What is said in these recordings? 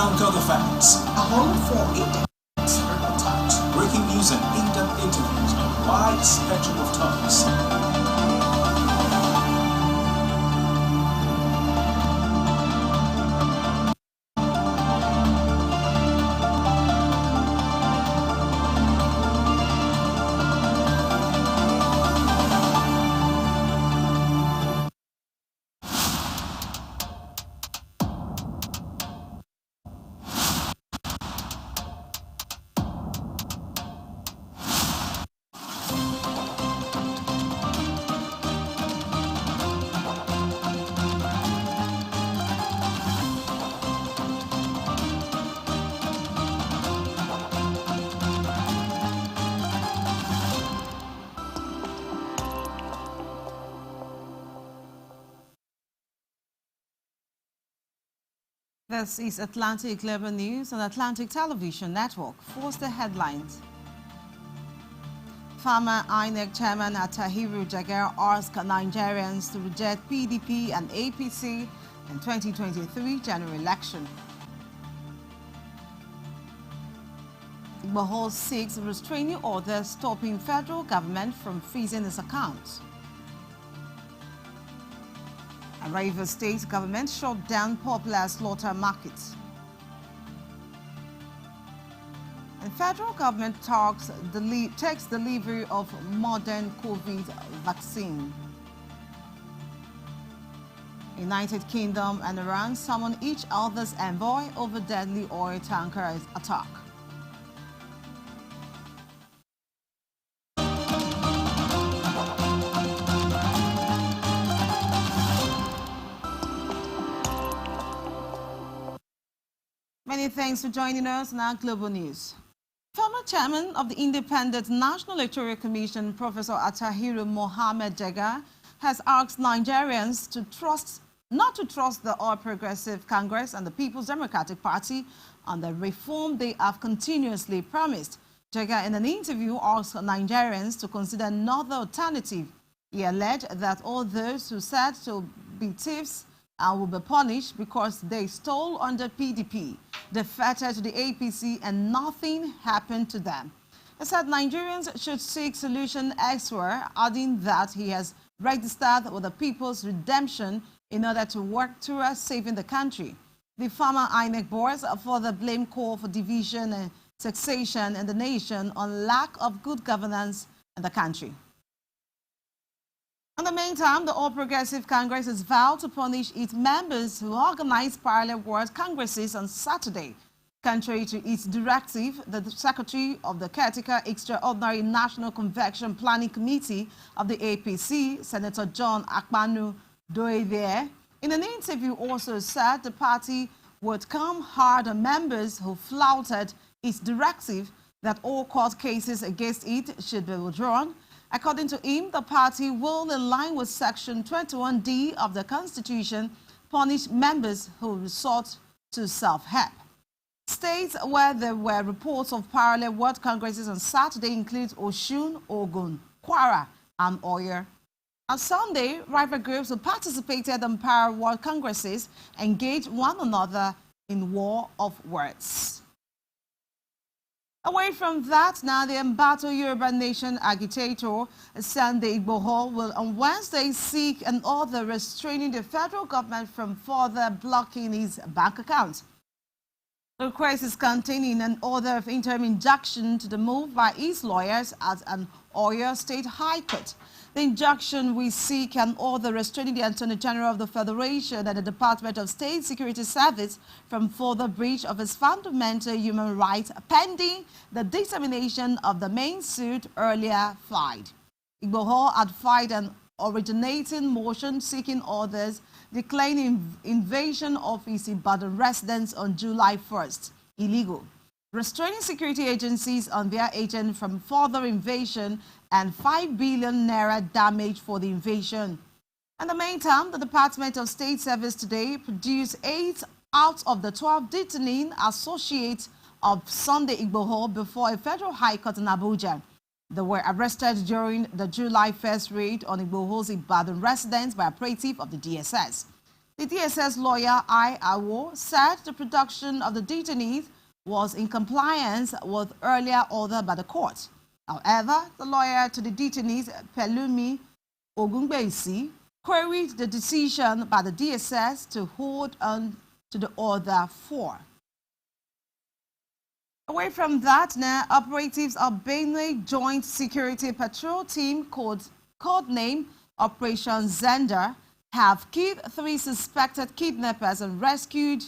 Anchor the Facts, a home for in-depth reportage, breaking news and in-depth interviews on a wide spectrum of topics. This is Atlantic Global News on Atlantic Television Network. First, the headlines. Former INEC Chairman Atn Aug asked Nigerians to reject PDP and APC in 2023 general election. Igboho seeks restraining orders stopping federal government from freezing its accounts. And Rivers State government shut down popular slaughter markets. And federal government takes delivery of modern COVID vaccine. United Kingdom and Iran summon each other's envoy over deadly oil tanker attack. Many thanks for joining us in our global news. Former chairman of the Independent National Electoral Commission, Professor Atn Mohammed Jega, has asked Nigerians not to trust the All Progressive Congress and the People's Democratic Party on the reform they have continuously promised. Jega, in an interview, asked Nigerians to consider another alternative. He alleged that all those who said to be thieves will be punished because they stole under PDP, defected to the APC, and nothing happened to them. He said Nigerians should seek solution elsewhere, adding that he has registered with the People's Redemption in order to work towards saving the country. The former INEC boards further blame call for division and taxation in the nation on lack of good governance in the country. In the meantime, the All Progressive Congress has vowed to punish its members who organized parallel world congresses on Saturday. Contrary to its directive, the Secretary of the Caretaker Extraordinary National Convention Planning Committee of the APC, Senator John Akpanu Doevie, in an interview also said the party would come hard on members who flouted its directive that all court cases against it should be withdrawn. According to him, the party will, in line with Section 21D of the Constitution, punish members who resort to self-help. States where there were reports of parallel world congresses on Saturday include Osun, Ogun, Kwara, and Oyo. On Sunday, rival groups who participated in parallel world congresses engaged one another in war of words. Away from that, now the embattled Yoruba Nation agitator Sunday Igboho will on Wednesday seek an order restraining the federal government from further blocking his bank account. The request is contained in an order of interim injunction to the move by his lawyers at an Oyo State High Court. The injunction will seek an order restraining the Attorney General of the Federation and the Department of State Security Service from further breach of its fundamental human rights pending the determination of the main suit earlier filed. Igboho had filed an originating motion seeking orders declaring invasion of his Ibadan residence on July 1st illegal, restraining security agencies on their agent from further invasion, and 5 billion naira damage for the invasion. In the meantime, the Department of State Service today produced 8 out of the 12 detained associates of Sunday Igboho before a federal high court in Abuja. They were arrested during the July 1st raid on Igboho's Ibadan residence by operative of the DSS. The DSS lawyer Atn Aug said the production of the detainees was in compliance with earlier order by the court. However, the lawyer to the detainees, Pelumi Ogungbesi, queried the decision by the DSS to hold on to the order 4. Away from that, now operatives of Benue Joint Security Patrol Team, codename Operation Zender, have killed 3 suspected kidnappers and rescued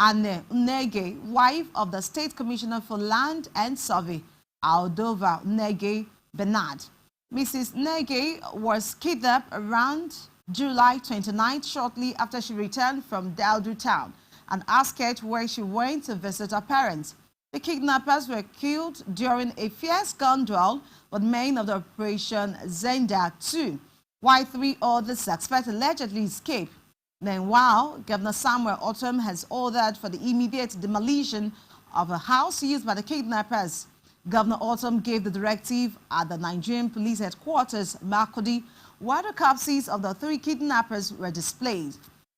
Atn Aug, wife of the State Commissioner for Land and Survey, Aldova Aug Bernard. Mrs. Aug was kidnapped around July 29th, shortly after she returned from Daudu town, and asked where she went to visit her parents. The kidnappers were killed during a fierce gun duel with men of the Operation Zender 2, while 3 other suspects allegedly escaped. Meanwhile, Governor Samuel Ortom has ordered for the immediate demolition of a house used by the kidnappers. Governor Ortom gave the directive at the Nigerian Police Headquarters, Makurdi, where the corpses of the 3 kidnappers were displayed.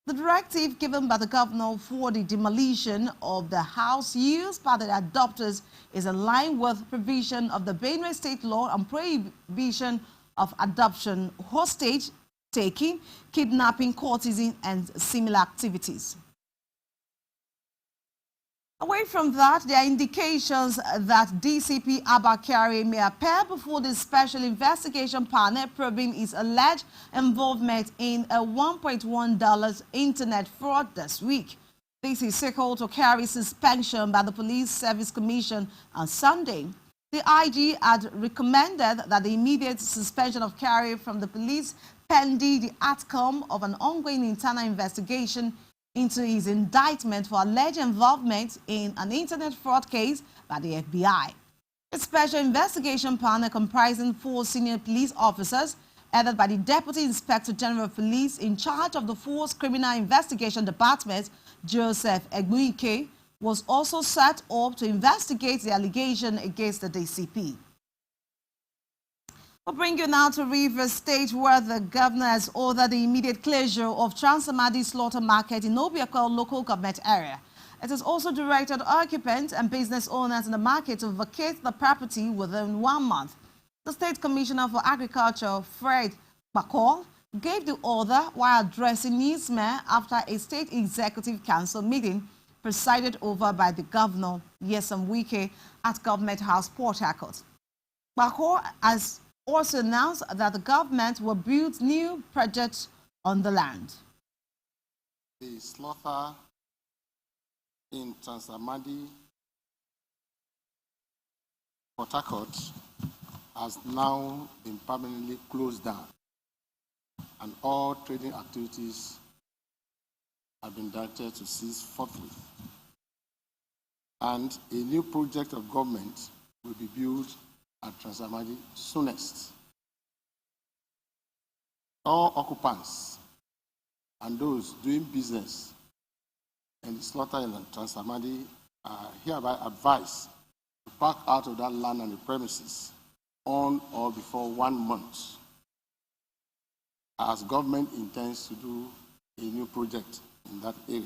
The directive given by the governor for the demolition of the house used by the adopters is in line with provision of the Benue State Law on prohibition of adoption, hostage taking, kidnapping, courtesan, and similar activities. Away from that, there are indications that DCP Abba Kyari may appear before the Special Investigation Panel probing his alleged involvement in a $1.1 internet fraud this week. This is equal to Kyari's suspension by the Police Service Commission on Sunday. The IG had recommended that the immediate suspension of Kyari from the police pending the outcome of an ongoing internal investigation into his indictment for alleged involvement in an internet fraud case by the FBI. A special investigation panel comprising 4 senior police officers, headed by the Deputy Inspector General of Police in charge of the Force Criminal Investigation Department, Joseph Egbuike, was also set up to investigate the allegation against the DCP. We'll bring you now to Rivers State, where the governor has ordered the immediate closure of Transamadi Slaughter Market in Obiakwa local government area. It has also directed occupants and business owners in the market to vacate the property within 1 month. The State Commissioner for Agriculture, Fred McCall, gave the order while addressing newsmen after a State Executive Council meeting presided over by the governor, Nyesom Wike, at Government House, Port Harcourt. McCall has also announced that the government will build new projects on the land. The slaughter in Transamadi, Port Harcourt, has now been permanently closed down, and all trading activities have been directed to cease forthwith. And a new project of government will be built at Transamadi soonest. All occupants and those doing business in the slaughter in Transamadi are hereby advised to park out of that land and the premises on or before 1 month, as government intends to do a new project in that area.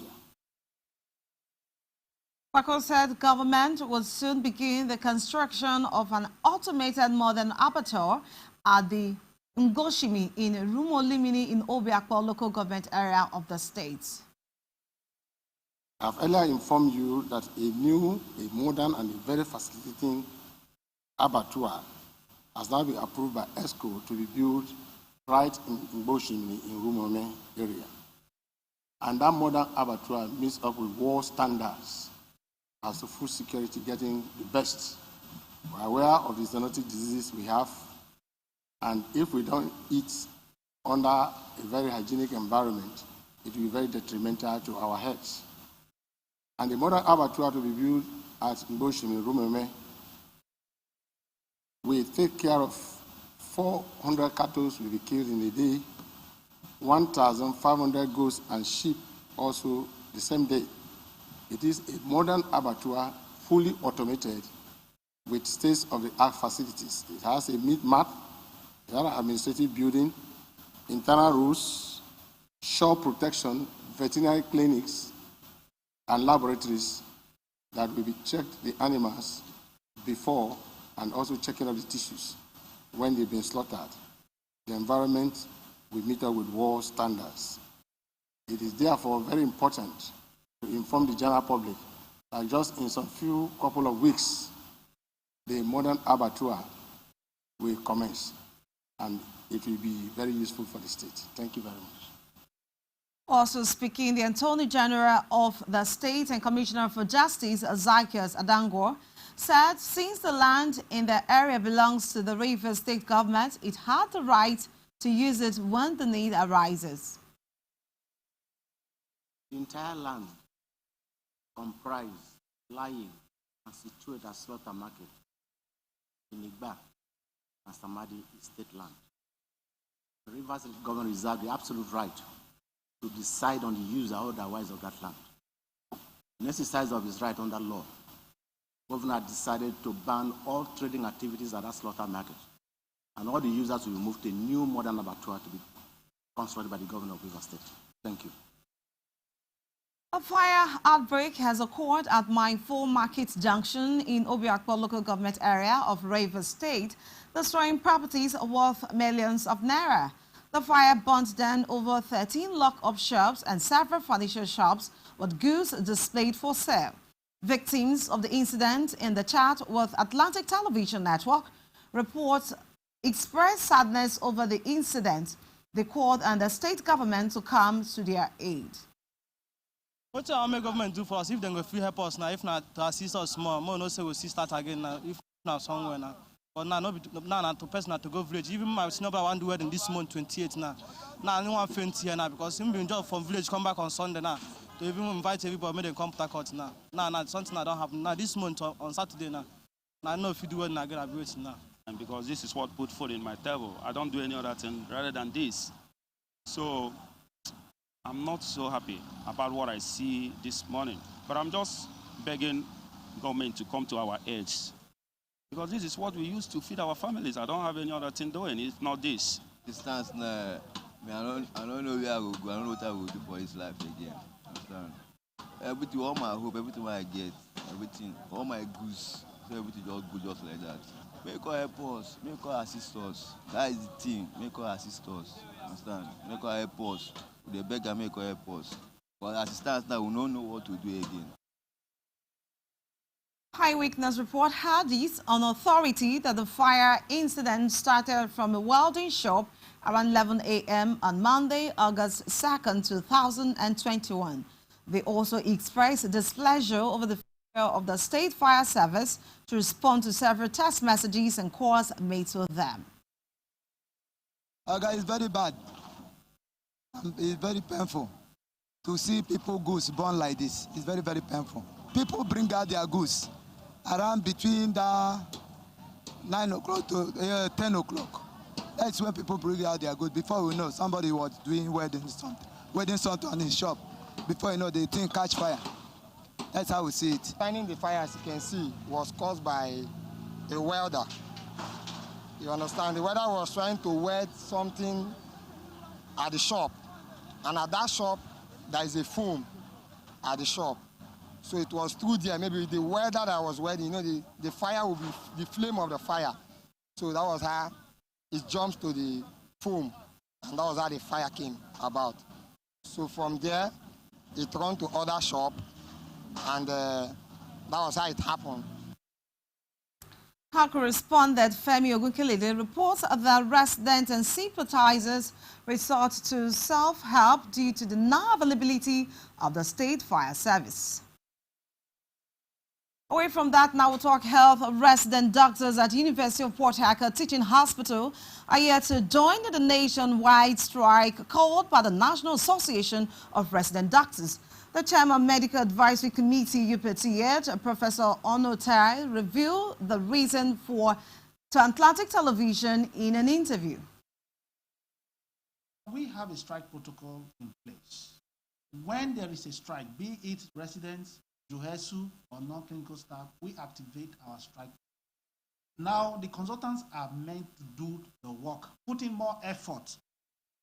Kwako said government will soon begin the construction of an automated modern abattoir at the Ngoshimi in Rumolimini in Obiakwa local government area of the state. I have earlier informed you that a modern and a very facilitating abattoir has now been approved by ESCO to be built right in Ngoshimi in Rumome area. And that modern abattoir meets up with world standards as to food security getting the best. We're aware of the zoonotic diseases we have, and if we don't eat under a very hygienic environment, it will be very detrimental to our health. And the modern abattoir to be built at Ngoshimi, Rumeme, will take care of 400 cattle will be killed in a day, 1,500 goats and sheep also the same day. It is a modern abattoir, fully automated, with state-of-the-art facilities. It has a meat mart, it has an administrative building, internal rules, shore protection, veterinary clinics and laboratories that will be checked the animals before and also checking out the tissues when they've been slaughtered. The environment will meet up with world standards. It is therefore very important to inform the general public that just in some few couple of weeks, the modern abattoir will commence, and it will be very useful for the state. Thank you very much. Also speaking, the Attorney General of the State and Commissioner for Justice, Atn Aug, said since the land in the area belongs to the Rivers State government, it had the right to use it when the need arises. The entire land comprised, lying, and situated as slaughter market in Igba and Samadi is state land. The Rivers State government reserves the absolute right to decide on the use or otherwise of that land. In exercise of his right under law, the governor decided to ban all trading activities at that slaughter market, and all the users will be moved to a new modern abattoir to be constructed by the governor of Rivers State. Thank you. A fire outbreak has occurred at Mindful Market Junction in Obiakpo local government area of Rivers State, destroying properties worth millions of naira. The fire burnt down over 13 lock-up shops and several furniture shops with goods displayed for sale. Victims of the incident in the chat with Atlantic Television Network reports expressed sadness over the incident. They called on the state government to come to their aid. What our government do for us if they go free help us now? If not to assist us more no say we'll see start again now. If not somewhere now, but now now to person to go village. Even my senior brother want to do wedding this month 28 now. Now I want friends here now because him been job from village come back on Sunday now. To even invite everybody make them come to court now. Now something I don't have now this month on Saturday now. Now I know if you do wedding again I'll be waiting now. And because this is what put food in my table, I don't do any other thing rather than this. So I'm not so happy about what I see this morning, but I'm just begging government to come to our aid because this is what we use to feed our families. I don't have any other thing doing, if not this. Distance now, I don't know where I will go. I don't know what I will do for his life again. Understand? Everything, all my hope, everything I get, everything, all my goods, so everything just go just like that. Make God help us, make God assist us. That is the thing, make God assist us. Understand? Make God help us. They beg and make God help us. But as it stands now, we don't know what to do again. Eyewitness report had this on authority that the fire incident started from a welding shop around 11 a.m. on Monday, August 2nd, 2021. They also expressed displeasure over the failure of the State Fire Service to respond to several text messages and calls made to them. It's very bad. It's very painful to see people goods born like this. It's very, very painful. People bring out their goods around between the 9 o'clock to 10 o'clock. That's when people bring out their goods. Before we know, somebody was doing wedding something on his shop. Before you know, the thing catch fire. That's how we see it. Finding the fire, as you can see, was caused by a welder. You understand? The welder was trying to weld something at the shop. And at that shop, there is a foam at the shop. So it was through there, maybe the welder that was welding, you know, the fire will be, the flame of the fire. So that was how it jumps to the foam. And that was how the fire came about. So from there, it ran to other shop. And that was how it happened. Our correspondent Femi Ogunkelede reports that residents and sympathizers resort to self-help due to the non-availability of the State Fire Service. Away from that, now we'll talk health. Resident doctors at University of Port Harcourt Teaching Hospital are yet to join the nationwide strike called by the National Association of Resident Doctors. The chairman of Medical Advisory Committee, UPTH, Professor Onotai, revealed the reason to Atlantic Television in an interview. We have a strike protocol in place. When there is a strike, be it residents, JUHESU, or non-clinical staff, we activate our strike. Now, the consultants are meant to do the work, put in more effort,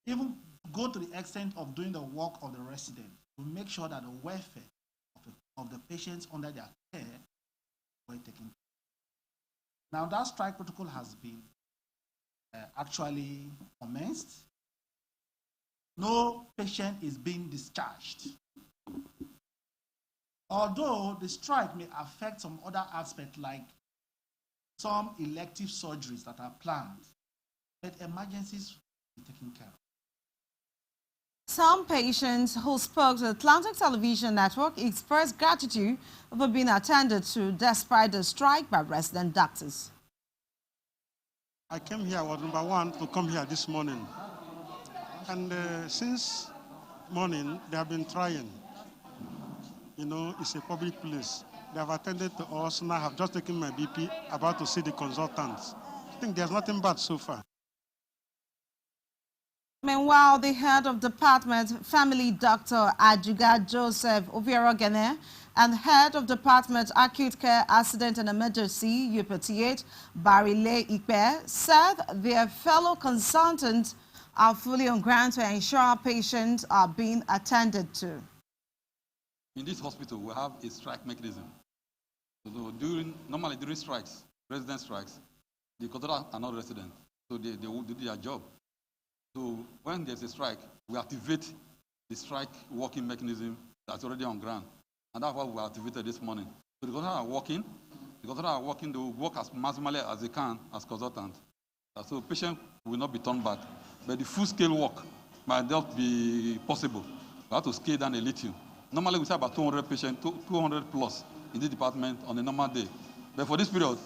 even go to the extent of doing the work of the resident. to make sure that the welfare of the patients under their care were taken care of. Now that strike protocol has been actually commenced. No patient is being discharged. Although the strike may affect some other aspects like some elective surgeries that are planned, but emergencies will be taken care of. Some patients who spoke to Atlantic Television Network expressed gratitude for being attended to despite the strike by resident doctors. I came here, I was number one to come here this morning. And since morning, they have been trying. You know, it's a public place. They have attended to us. Now I have just taken my BP, about to see the consultants. I think there's nothing bad so far. Meanwhile, the head of department, family doctor Ajuga Joseph Ovierogene, and head of department acute care accident and emergency UPTH Barile Ipe said their fellow consultants are fully on ground to ensure patients are being attended to. In this hospital, we have a strike mechanism. So normally during strikes, resident strikes, the consultants are not resident, so they will do their job. So when there's a strike, we activate the strike working mechanism that's already on ground. And that's what we activated this morning. So the consultants are working, they will work as maximally as they can as consultants. So patients will not be turned back. But the full-scale work might not be possible. We have to scale down a little. Normally we say about 200 patients, 200 plus in this department on a normal day. But for this period,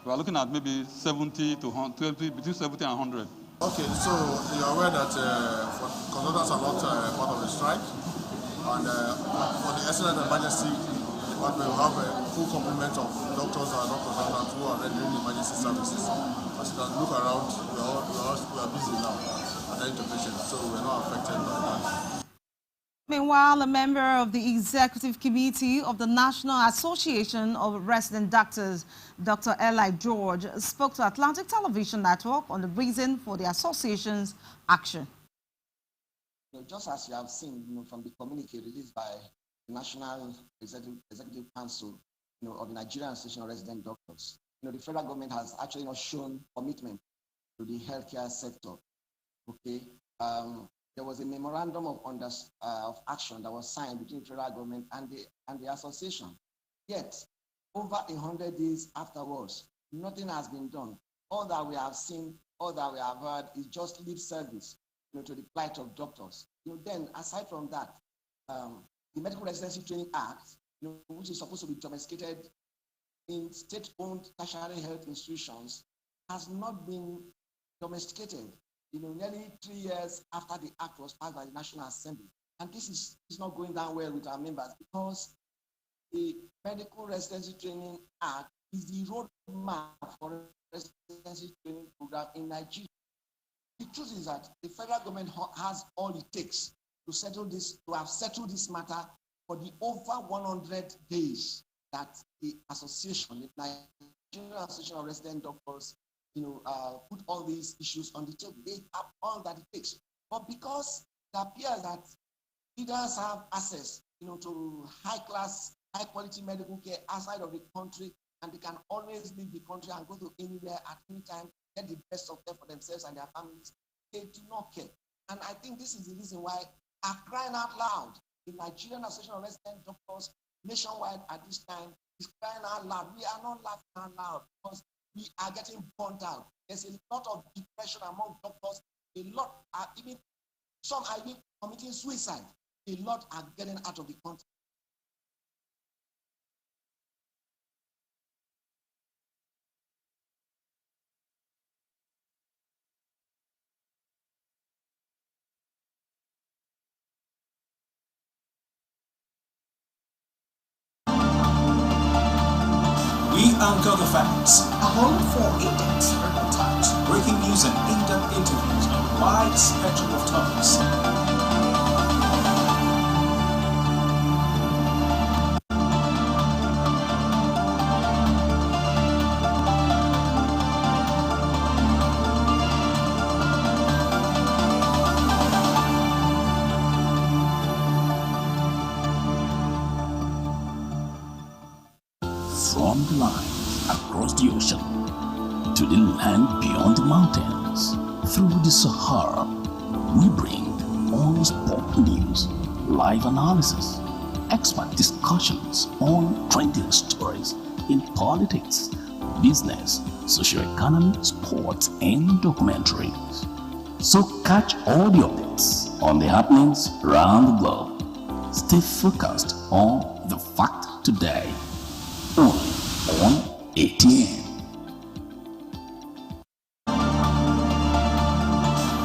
we are looking at maybe 70 to 120, between 70 and 100. Okay, so you're aware that consultants are not part of the strike, and for the accident and emergency department, we have a full complement of doctors and non-consultants who are rendering emergency services. As you can look around, we are busy now attending to patients, so we're not affected by that. Meanwhile, a member of the executive committee of the National Association of Resident Doctors, Dr. Eli George, spoke to Atlantic Television Network on the reason for the association's action. Just as you have seen, from the communique released by the National Executive Council, of the Nigerian Association of Resident Doctors, the federal government has actually not shown commitment to the healthcare sector. Okay. There was a memorandum of action that was signed between the federal government and the association. Yet, over 100 days afterwards, nothing has been done. All that we have seen, all that we have heard is just lip service, to the plight of doctors. Then, aside from that, the Medical Residency Training Act, which is supposed to be domesticated in state-owned tertiary health institutions, has not been domesticated. Nearly 3 years after the act was passed by the National Assembly. And this is not going down well with our members because the Medical Residency Training Act is the roadmap for residency training program in Nigeria. The truth is that the federal government has all it takes to settle this, to have settled this matter for the over 100 days that the association, the Nigerian Association of Resident Doctors, put all these issues on the table. They have all that it takes. But because it appears that leaders have access, to high-class, high-quality medical care outside of the country, and they can always leave the country and go to anywhere at any time, get the best of care for themselves and their families, they do not care. And I think this is the reason why I'm crying out loud. The Nigerian Association of Resident Doctors nationwide at this time is crying out loud. We are not laughing out loud because we are getting burnt out. There's a lot of depression among doctors. Some are even committing suicide. A lot are getting out of the country. We anchor the facts. A home for in-depth reportage, breaking news and in-depth interviews on a wide spectrum of topics. across the ocean to the land beyond the mountains. Through the Sahara, we bring on-spot news, live analysis, expert discussions on trending stories in politics, business, socio-economy, sports, and documentaries. So catch all the updates on the happenings around the globe. Stay focused on the fact today, only on ATN.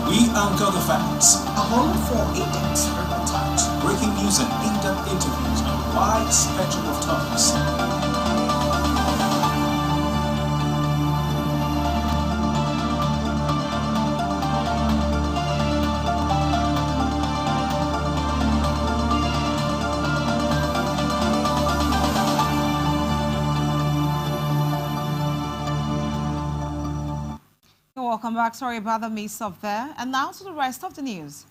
We anchor the facts. A home for in-depth reportage, breaking news and in-depth interviews on a wide spectrum of topics. Welcome back. Sorry about the miss up there. And now to the rest of the news.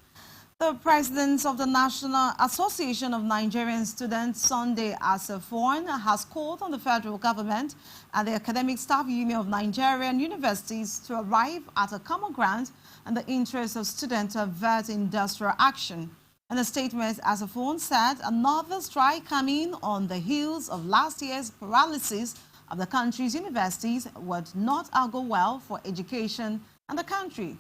The president of the National Association of Nigerian Students, Sunday Asafon, has called on the federal government and the Academic Staff Union of Nigerian Universities to arrive at a common ground in the interest of students to avert industrial action. In a statement, Asafon said another strike coming on the heels of last year's paralysis of the country's universities would not augur well for education and the country.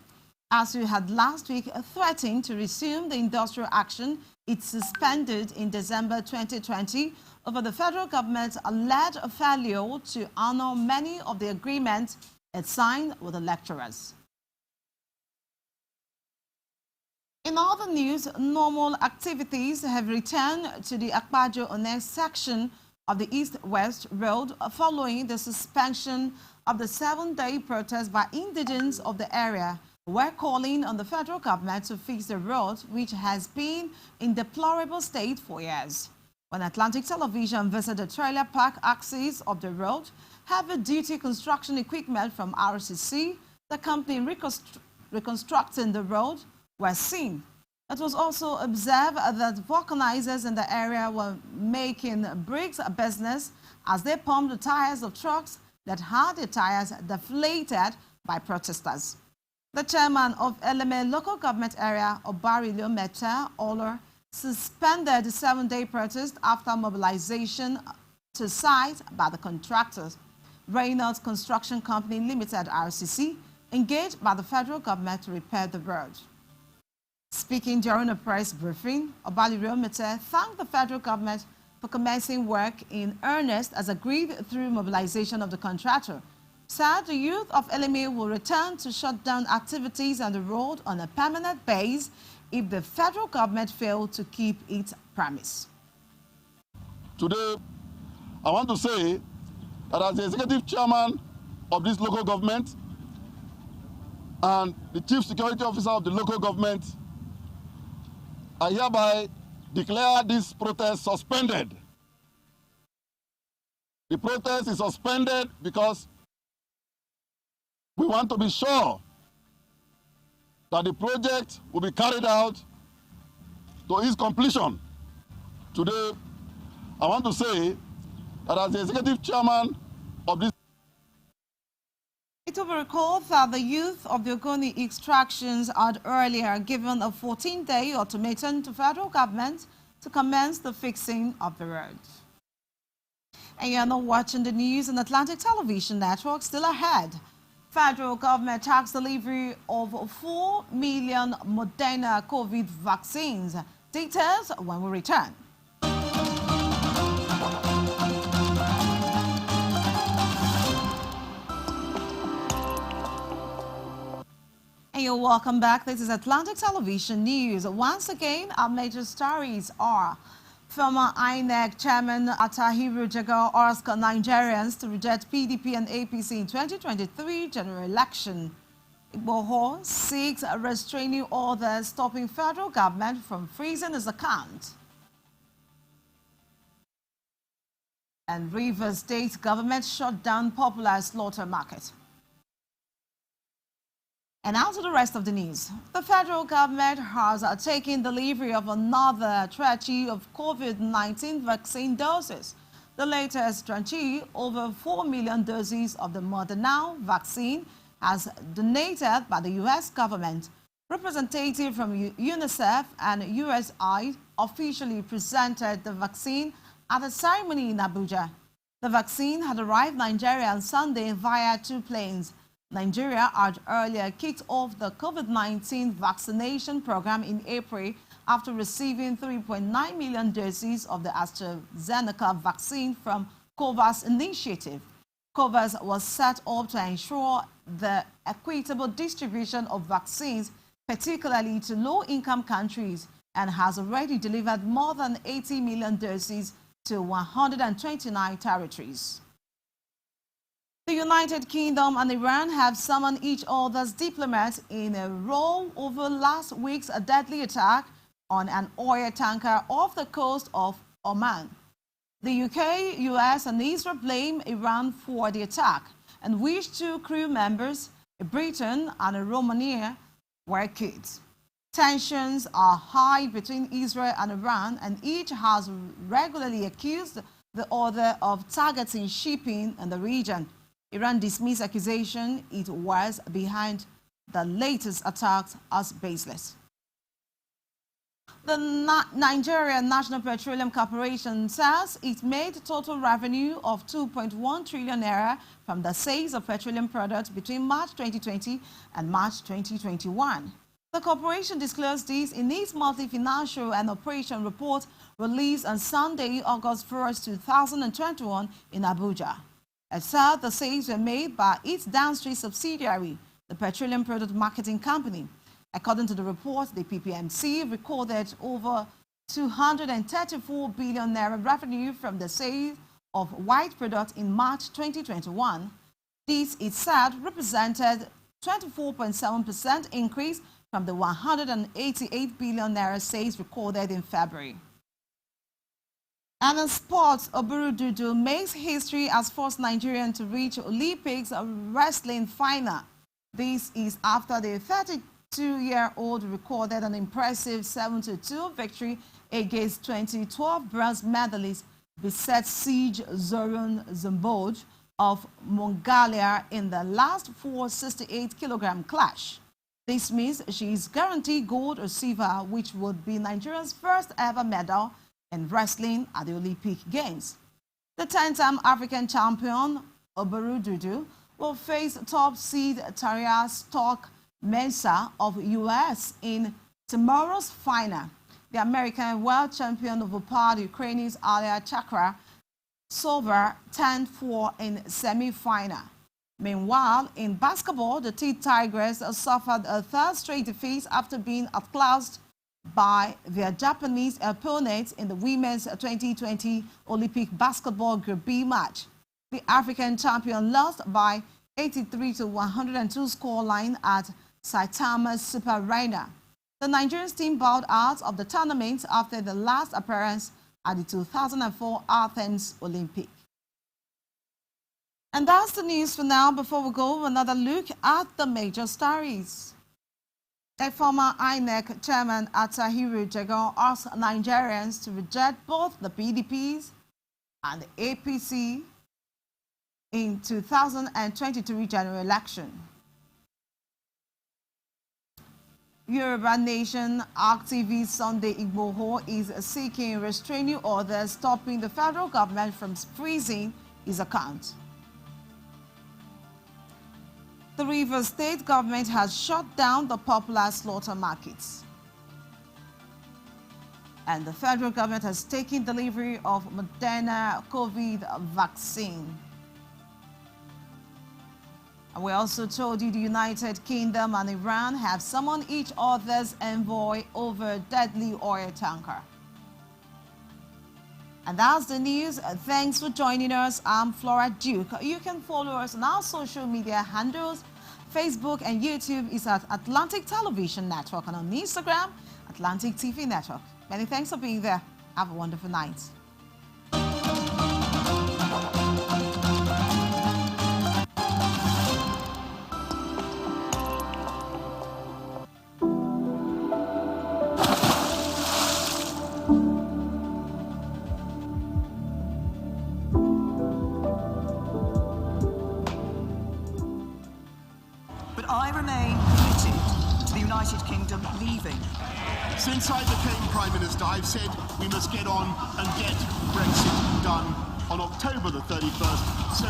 ASU had last week threatened to resume the industrial action it suspended in December 2020 over the federal government's alleged failure to honor many of the agreements it signed with the lecturers. In other news, normal activities have returned to the Akpajo-Ones section of the East-West Road following the suspension of the 7-day protest by indigents of the area. We're calling on the federal government to fix the road, which has been in deplorable state for years. When Atlantic Television visited the trailer park axis of the road, heavy-duty construction equipment from RCC, the company reconstructing the road, were seen. It was also observed that vulcanizers in the area were making bricks a business as they pumped the tires of trucks that had their tires deflated by protesters. The chairman of Eleme local government area, Obarilio Meta Oler, suspended the 7-day protest after mobilization to site by the contractors. Reynolds Construction Company Limited, RCC, engaged by the federal government to repair the road. Speaking during a press briefing, Obarilio Meta thanked the federal government for commencing work in earnest as agreed through mobilization of the contractor. Said the youth of Eleme will return to shut down activities on the road on a permanent basis if the federal government failed to keep its promise. Today, I want to say that as the executive chairman of this local government and the chief security officer of the local government, I hereby declare this protest suspended. The protest is suspended because we want to be sure that the project will be carried out to its completion. Today, I want to say that as the executive chairman of this. It will be recalled that the youth of the Ogoni extractions had earlier given a 14-day ultimatum to federal government to commence the fixing of the road. And you're not watching the news on Atlantic Television Network. Still ahead, federal government tax delivery of 4 million Moderna COVID vaccines. Details when we return. And you're welcome back. This is Atlantic Television News. Once again, our major stories are former INEC chairman Atahiru Jega asked Nigerians to reject PDP and APC in 2023 general election. Igboho seeks a restraining order stopping federal government from freezing his account. And Rivers State government shut down popular slaughter market. And now to the rest of the news. The federal government has taken delivery of another treaty of COVID-19 vaccine doses. The latest tranche, over 4 million doses of the Moderna vaccine, has donated by the U.S. government. Representative from UNICEF and USAID officially presented the vaccine at a ceremony in Abuja. The vaccine had arrived Nigeria on Sunday via 2 planes. Nigeria had earlier kicked off the COVID-19 vaccination program in April after receiving 3.9 million doses of the AstraZeneca vaccine from COVAX initiative. COVAX was set up to ensure the equitable distribution of vaccines, particularly to low-income countries, and has already delivered more than 80 million doses to 129 territories. The United Kingdom and Iran have summoned each other's diplomats in a row over last week's deadly attack on an oil tanker off the coast of Oman. The UK, US, and Israel blame Iran for the attack and wish 2 crew members, a Briton and a Romania, were killed. Tensions are high between Israel and Iran, and each has regularly accused the other of targeting shipping in the region. Iran dismissed accusation it was behind the latest attacks as baseless. The Nigerian National Petroleum Corporation says it made total revenue of 2.1 trillion naira from the sales of petroleum products between March 2020 and March 2021. The corporation disclosed this in its monthly financial and operation report released on Sunday, August 1st, 2021 in Abuja. It said the sales were made by its downstream subsidiary, the Petroleum Product Marketing Company. According to the report, the PPMC recorded over 234 billion naira revenue from the sale of white products in March 2021. This, it said, represented 24.7% increase from the 188 billion naira sales recorded in February. And in sports, Oburududu makes history as first Nigerian to reach Olympics wrestling final. This is after the 32-year-old recorded an impressive 7-2 victory against 2012 bronze medalist Beset Siege Zorun Zimboj of Mongolia in the last 468-kilogram clash. This means she is guaranteed gold or silver, which would be Nigeria's first ever medal in wrestling at the Olympic Games. The 10-time African champion, Oburududu, will face top seed Taria Stock Mensah of U.S. in tomorrow's final. The American world champion overpowered Ukraine's Alia Chakra Sova 10-4 in semi-final. Meanwhile, in basketball, the Tigers suffered a third straight defeat after being outclassed by their Japanese opponents in the Women's 2020 Olympic Basketball Group B match. The African champion lost by 83-102 scoreline at Saitama Super Arena. The Nigerian team bowed out of the tournament after the last appearance at the 2004 Athens Olympic. And that's the news for now. Before we go, another look at the major stories. A former INEC chairman, Atahiru Jagan, asked Nigerians to reject both the PDPs and the APC in 2023 general election. Yoruba Nation activist Sunday Igboho is seeking restraining orders stopping the federal government from freezing his account. The Rivers State government has shut down the popular slaughter markets. And the federal government has taken delivery of Moderna COVID vaccine. And we also told you the United Kingdom and Iran have summoned each other's envoy over deadly oil tanker. And that's the news. Thanks for joining us. I'm Flora Duke. You can follow us on our social media handles. Facebook and YouTube is at Atlantic Television Network, and on Instagram, Atlantic TV Network. Many thanks for being there. Have a wonderful night. I remain committed to the United Kingdom leaving. Since I became Prime Minister, I've said we must get on and get Brexit done on October the 31st. So